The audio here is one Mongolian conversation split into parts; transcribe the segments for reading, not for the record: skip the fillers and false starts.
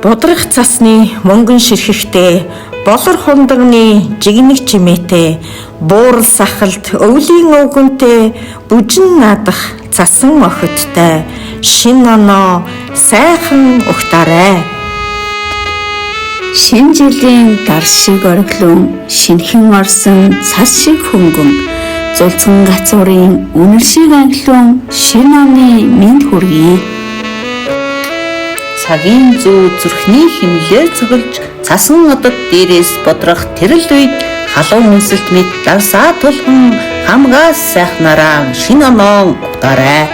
Будрах цасны мөнгөн ширхэхтэй, болор хундагны жигнэг чимээтэй, буурал сахалт өвлийн өвгөнтэй, бүжин наадах цасан охидтай, шин оноо сайхан ухтаарай. Шинэ жилийн дар шиг ориглон, шинхэн орсон цас шиг хөнгөн, зулцган гацуурын үнэр шиг анхлон, шинэ оны мэнд хүргэе. Цагийн зүү зүрхний химлээр цогөлж цасан одод дээрээс бодрох тэрэл үед халуун үнсэлт мэд давсаа тулхан хамгаас сайхнараа шинэ оноо утаарай.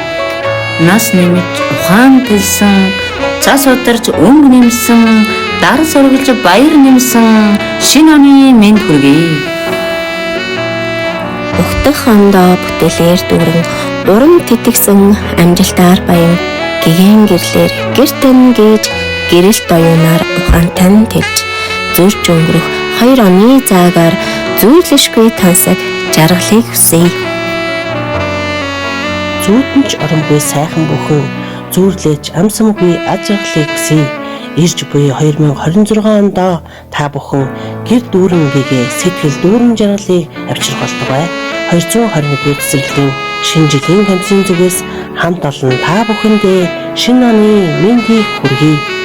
Нас нэмж ухаан гэлсэн, цас ударж өнгө нэмсэн, дар сургалж баяр нэмсэн, шинэ оны мэнд хүргэе. Ухтах ондоо бүтээлээр дүүрэн, уран тэтгсэн амжилтаар баян, гэгэн гэрлэр гэртэн гэж гэрэлт оюунаар ухаантай нь тэлж, зөрж өнгөрөх 2 оны заагаар зүйрлэшгүй тансаг жаргалыг хүсье. Зүүдэнч оромгүй сайхан бүхэн зүүрлэж амсамгүй аж жаргалыг хүсье. Ирж буй 2026 онд та бүхэн гэр дүүрэн гэгээ сэтгэл дүүрэн жаргалыг авчрах болтугай. 221 цэцэрлэгийн шинэ жилийн тамсын зүгээс хамт олон та бүхэндээ шинэ оны мэндийг хүргэе.